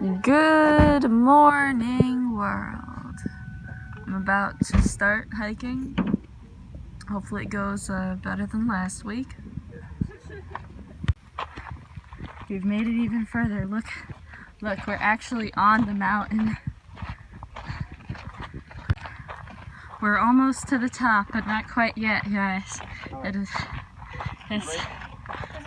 Good morning, world. I'm about to start hiking. Hopefully it goes better than last week. We've made it even further. Look, we're actually on the mountain. We're almost to the top, but not quite yet, guys.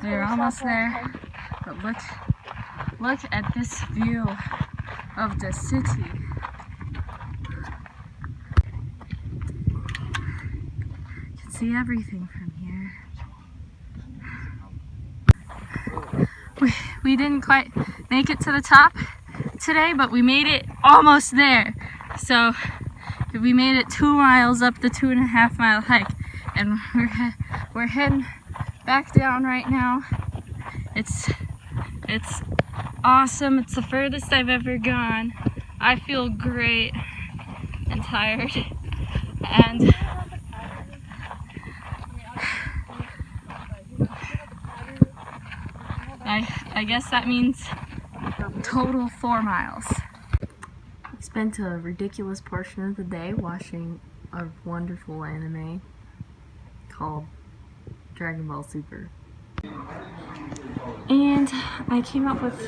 We're almost there. But look at this view of the city. You can see everything from here. We didn't quite make it to the top today, but we made it almost there. So we made it 2 miles up the 2.5 mile hike, and we're heading back down right now. It's awesome. It's the furthest I've ever gone. I feel great and tired, and I guess that means total 4 miles. We spent a ridiculous portion of the day watching a wonderful anime called Dragon Ball Super. And I came up with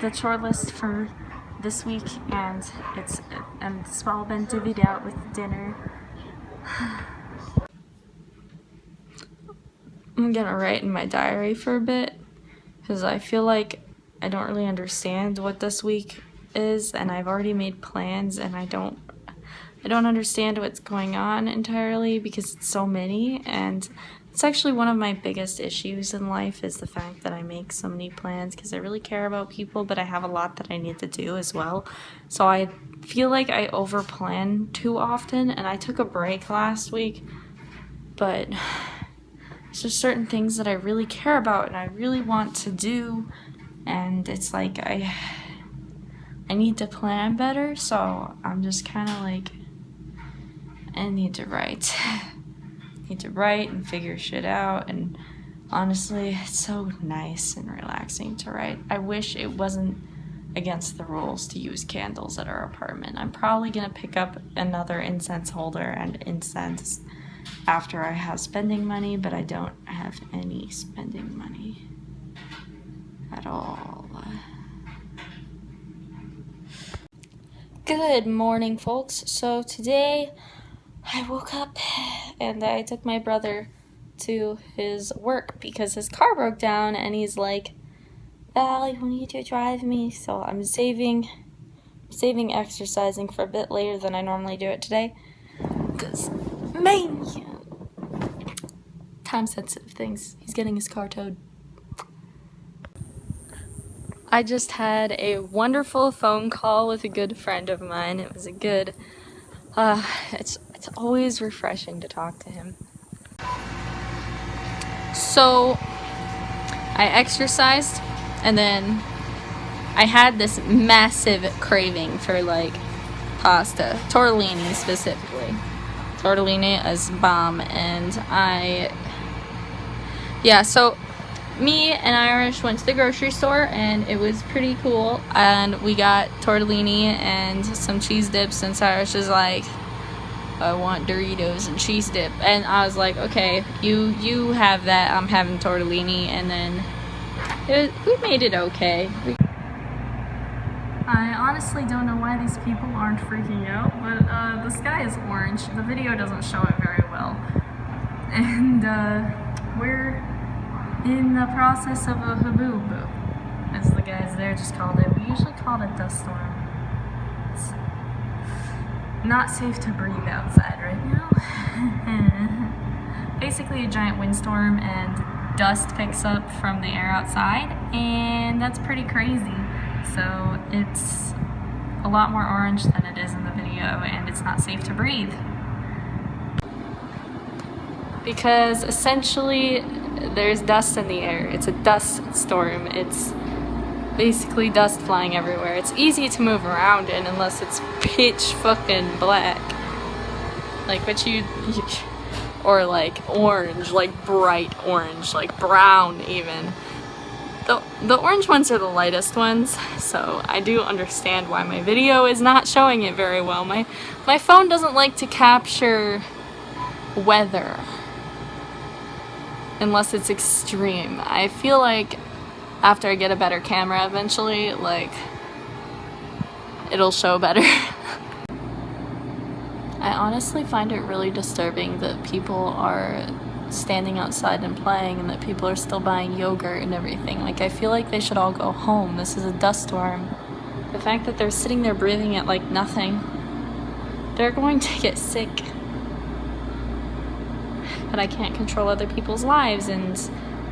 the chore list for this week, and it's all been divvied out with dinner. I'm gonna write in my diary for a bit, because I feel like I don't really understand what this week is, and I've already made plans, and I don't understand what's going on entirely because it's so many. And it's actually one of my biggest issues in life, is the fact that I make so many plans because I really care about people, but I have a lot that I need to do as well. So I feel like I overplan too often, and I took a break last week, but there's just certain things that I really care about and I really want to do, and it's like I need to plan better. So I'm just kind of like, I need to write and figure shit out. And honestly, it's so nice and relaxing to write. I wish it wasn't against the rules to use candles at our apartment. I'm probably gonna pick up another incense holder and incense after I have spending money, but I don't have any spending money at all. Good morning, folks. So today I woke up and I took my brother to his work because his car broke down, and he's like, "Val, you need to drive me." So I'm saving exercising for a bit later than I normally do it today, because man, time sensitive things. He's getting his car towed. I just had a wonderful phone call with a good friend of mine. It was a good, it's always refreshing to talk to him. So I exercised, and then I had this massive craving for like pasta, tortellini specifically. Tortellini is bomb, and so me and Irish went to the grocery store, and it was pretty cool, and we got tortellini and some cheese dips, and Irish is like, "I want Doritos and cheese dip," and I was like, "Okay, you have that, I'm having tortellini," and then we made it okay. I honestly don't know why these people aren't freaking out, but the sky is orange. The video doesn't show it very well, and we're in the process of a haboob, as the guys there just called it. We usually call it a dust storm. It's not safe to breathe outside right now. Basically a giant windstorm, and dust picks up from the air outside, and that's pretty crazy. So it's a lot more orange than it is in the video, and it's not safe to breathe. Because essentially there's dust in the air. It's a dust storm. It's basically dust flying everywhere. It's easy to move around in unless it's pitch fucking black. Like or like orange, like bright orange, like brown even. The orange ones are the lightest ones, so I do understand why my video is not showing it very well. My phone doesn't like to capture weather unless it's extreme. I feel like after I get a better camera eventually, like, it'll show better. I honestly find it really disturbing that people are standing outside and playing and that people are still buying yogurt and everything. Like, I feel like they should all go home. This is a dust storm. The fact that they're sitting there breathing it like nothing, they're going to get sick. But I can't control other people's lives, and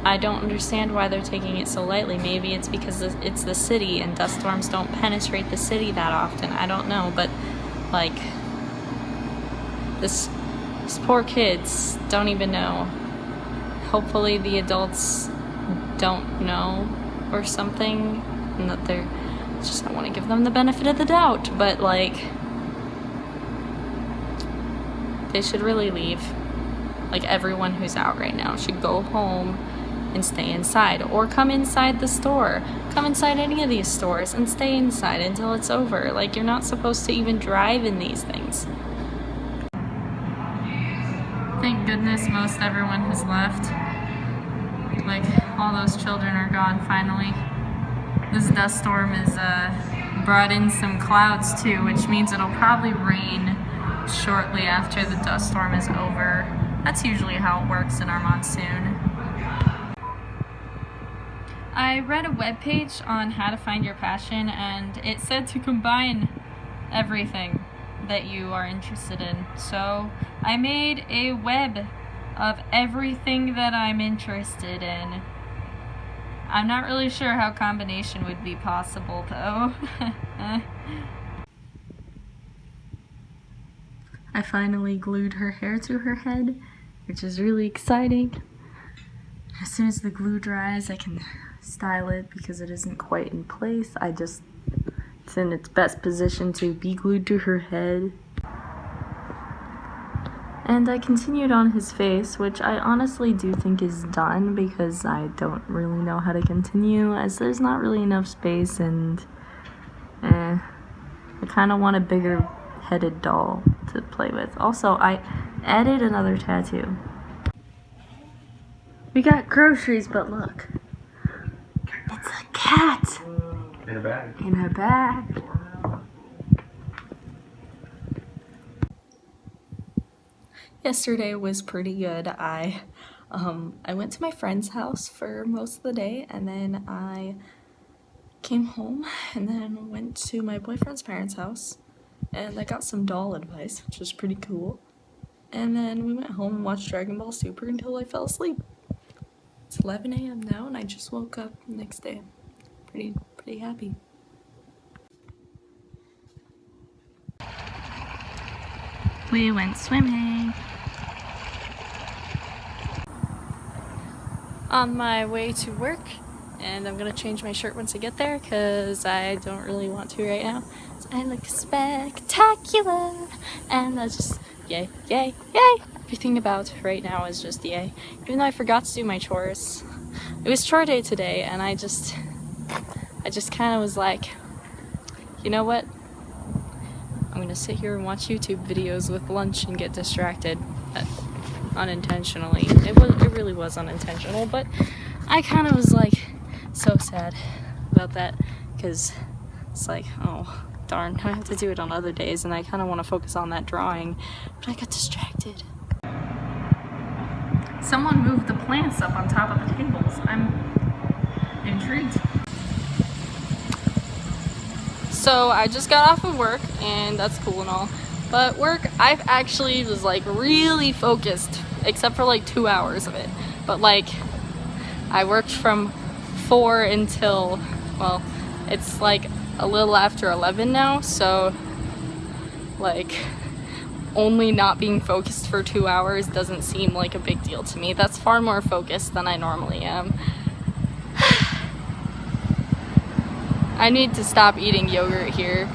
I don't understand why they're taking it so lightly. Maybe it's because it's the city and dust storms don't penetrate the city that often. I don't know, but like, these poor kids don't even know. Hopefully the adults don't know or something, and that they're just, I want to give them the benefit of the doubt, but like, they should really leave. Like, everyone who's out right now should go home and stay inside, or come inside the store. Come inside any of these stores and stay inside until it's over. Like, you're not supposed to even drive in these things. Thank goodness most everyone has left. Like, all those children are gone finally. This dust storm has brought in some clouds too, which means it'll probably rain shortly after the dust storm is over. That's usually how it works in our monsoon. I read a webpage on how to find your passion, and it said to combine everything that you are interested in. So I made a web of everything that I'm interested in. I'm not really sure how combination would be possible though. I finally glued her hair to her head, which is really exciting. As soon as the glue dries, I can style it because it isn't quite in place. It's in its best position to be glued to her head. And I continued on his face, which I honestly do think is done because I don't really know how to continue, as there's not really enough space, and I kind of want a bigger headed doll to play with. Also, I added another tattoo. We got groceries, but look. It's a cat! In her bag. In her bag. Yesterday was pretty good. I went to my friend's house for most of the day, and then I came home and then went to my boyfriend's parents' house, and I got some doll advice, which was pretty cool. And then we went home and watched Dragon Ball Super until I fell asleep. It's 11 a.m. now, and I just woke up the next day. Pretty happy. We went swimming. On my way to work, and I'm gonna change my shirt once I get there because I don't really want to right now. So I look spectacular, and that's just yay, yay, yay. Everything about right now is just yay. Even though I forgot to do my chores. It was chore day today, and I just kind of was like, you know what? I'm gonna sit here and watch YouTube videos with lunch and get distracted. Unintentionally. It really was unintentional, but I kind of was like so sad about that because it's like, oh darn, I have to do it on other days, and I kind of want to focus on that drawing, but I got distracted. Someone moved the plants up on top of the tables. I'm intrigued. So I just got off of work, and that's cool and all, but work, I've actually was like really focused, except for like 2 hours of it. But like, I worked from 4 until, well, it's like a little after 11 now, so like only not being focused for 2 hours doesn't seem like a big deal to me. That's far more focused than I normally am. I need to stop eating yogurt here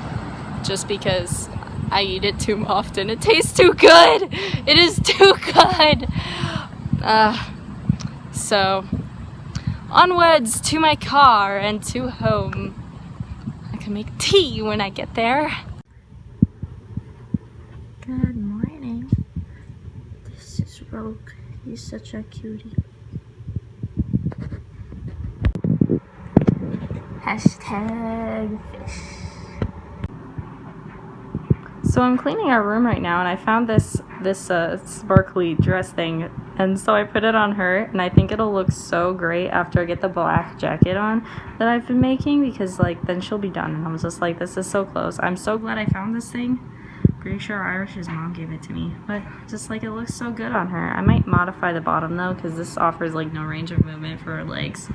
just because I eat it too often. It tastes too good! It is too good! So onwards to my car and to home. I can make tea when I get there. Good morning. This is Rogue. He's such a cutie. Hashtag fish. So I'm cleaning our room right now, and I found this sparkly dress thing, and so I put it on her, and I think it'll look so great after I get the black jacket on that I've been making, because like then she'll be done. And I was just like, this is so close. I'm so glad I found this thing. Pretty sure Irish's mom gave it to me, but just like it looks so good on her. I might modify the bottom though, because this offers like no range of movement for her legs.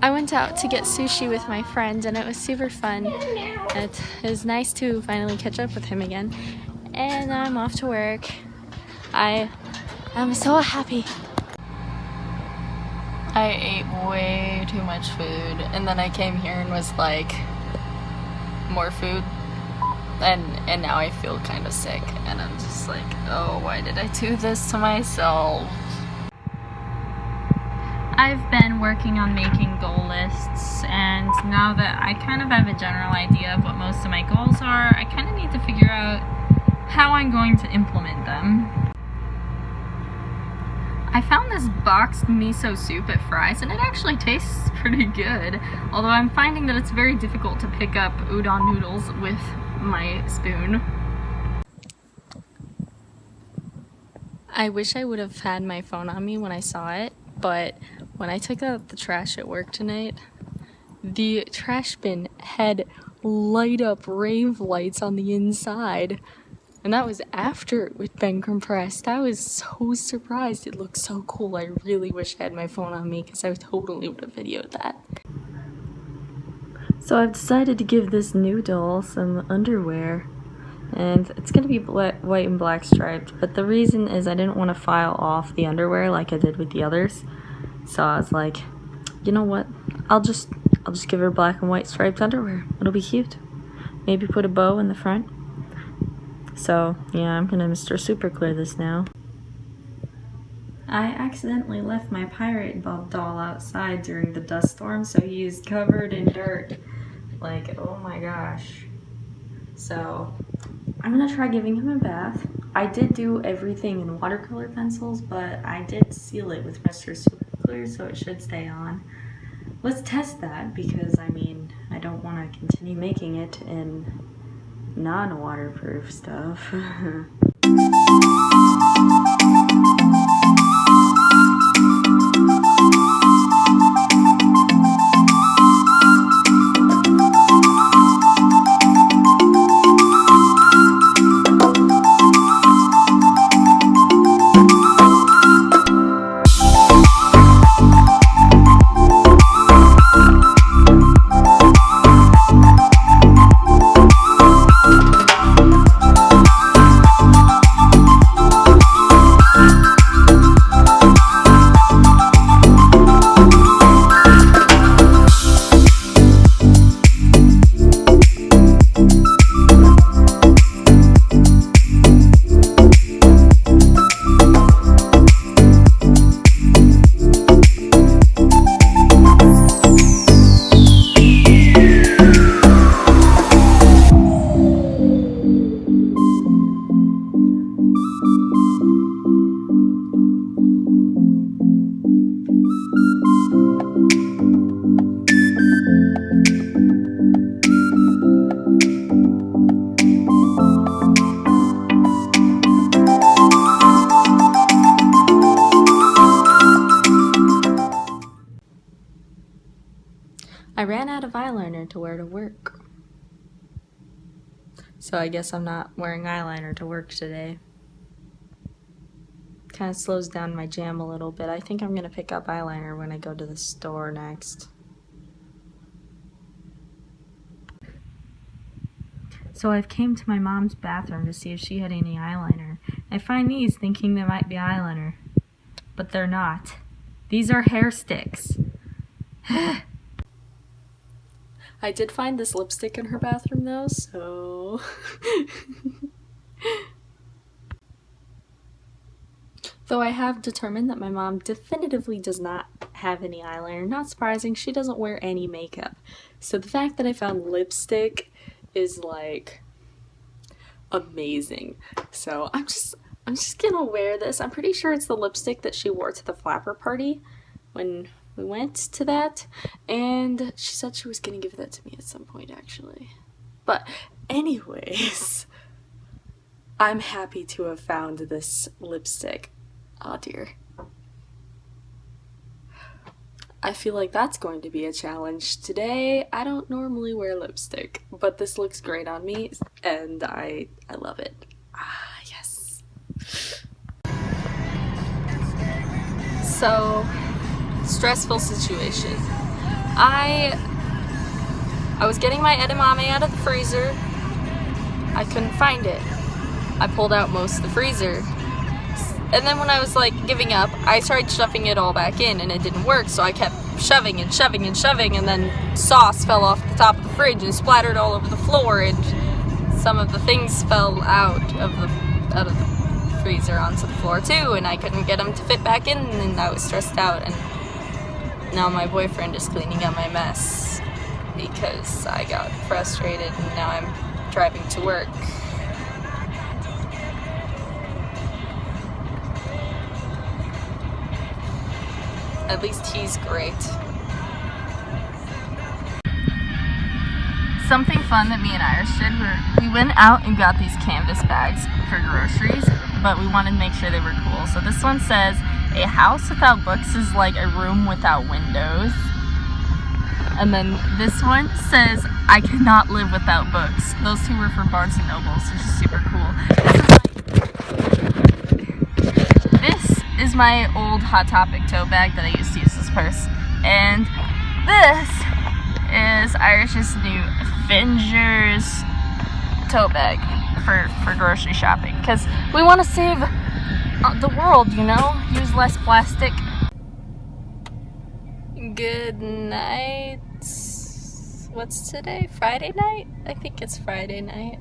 I went out to get sushi with my friend, and it was super fun. It was nice to finally catch up with him again. And now I'm off to work. I am so happy. I ate way too much food, and then I came here and was like, more food. And now I feel kind of sick, and I'm just like, oh, why did I do this to myself? I've been working on making goal lists, and now that I kind of have a general idea of what most of my goals are, I kind of need to figure out how I'm going to implement them. I found this boxed miso soup at Fry's, and it actually tastes pretty good, although I'm finding that it's very difficult to pick up udon noodles with my spoon. I wish I would have had my phone on me when I saw it, but when I took out the trash at work tonight, the trash bin had light up rave lights on the inside, and that was after it had been compressed. I was so surprised. It looked so cool. I really wish I had my phone on me, because I totally would have videoed that. So I've decided to give this new doll some underwear, and it's going to be white and black striped, but the reason is I didn't want to file off the underwear like I did with the others. So I was like, you know what, I'll just give her black and white striped underwear. It'll be cute. Maybe put a bow in the front. So yeah, I'm gonna Mr. Super Clear this now. I accidentally left my pirate doll outside during the dust storm, so he's covered in dirt. Like, oh my gosh. So I'm gonna try giving him a bath. I did do everything in watercolor pencils, but I did seal it with Mr. Super Clear, so it should stay on. Let's test that, because I mean, I don't want to continue making it in non-waterproof stuff. I ran out of eyeliner to wear to work. So I guess I'm not wearing eyeliner to work today. Kind of slows down my jam a little bit. I think I'm gonna pick up eyeliner when I go to the store next. So I've came to my mom's bathroom to see if she had any eyeliner. I find these thinking they might be eyeliner, but they're not. These are hair sticks. I did find this lipstick in her bathroom though, so... Though I have determined that my mom definitively does not have any eyeliner. Not surprising, she doesn't wear any makeup. So the fact that I found lipstick is like amazing. So I'm just gonna wear this. I'm pretty sure it's the lipstick that she wore to the flapper party when we went to that, and she said she was gonna give that to me at some point actually. But anyways, I'm happy to have found this lipstick. Oh dear. I feel like that's going to be a challenge today. I don't normally wear lipstick, but this looks great on me and I love it. Ah, yes. So, stressful situation. I was getting my edamame out of the freezer. I couldn't find it. I pulled out most of the freezer. And then when I was like giving up, I tried shoving it all back in and it didn't work, so I kept shoving and shoving and shoving, and then sauce fell off the top of the fridge and splattered all over the floor, and some of the things fell out of the freezer onto the floor too, and I couldn't get them to fit back in, and I was stressed out, and now my boyfriend is cleaning up my mess because I got frustrated and now I'm driving to work. At least he's great. Something fun that me and Irish did, we went out and got these canvas bags for groceries, but we wanted to make sure they were cool. So this one says, a house without books is like a room without windows. And then this one says, I cannot live without books. Those two were for Barnes & Nobles, which is super cool. This is my old Hot Topic tote bag that I used to use as a purse. And this is Irish's new Avengers tote bag for grocery shopping. Because we want to save the world, you know? Use less plastic. Good night. What's today? Friday night? I think it's Friday night.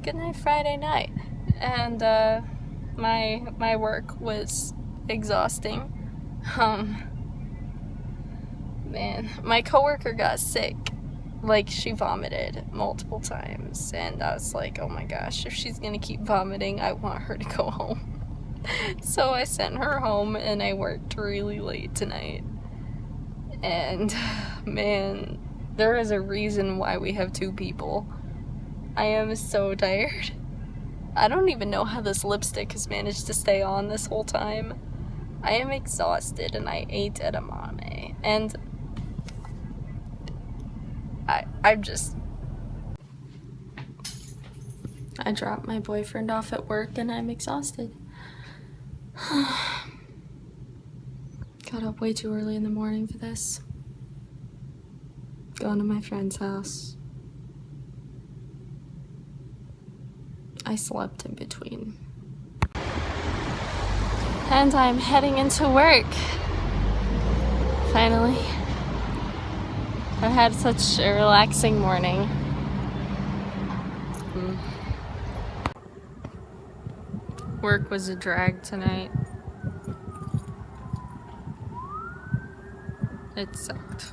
Good night, Friday night. And my work was exhausting. Man, my coworker got sick. Like, she vomited multiple times, and I was like, oh my gosh, if she's gonna keep vomiting, I want her to go home. So I sent her home, and I worked really late tonight. And man, there is a reason why we have two people. I am so tired. I don't even know how this lipstick has managed to stay on this whole time. I am exhausted, and I ate edamame, and I dropped my boyfriend off at work, and I'm exhausted. Got up way too early in the morning for this. Going to my friend's house. I slept in between. And I'm heading into work. Finally. I had such a relaxing morning. Work was a drag tonight. It sucked.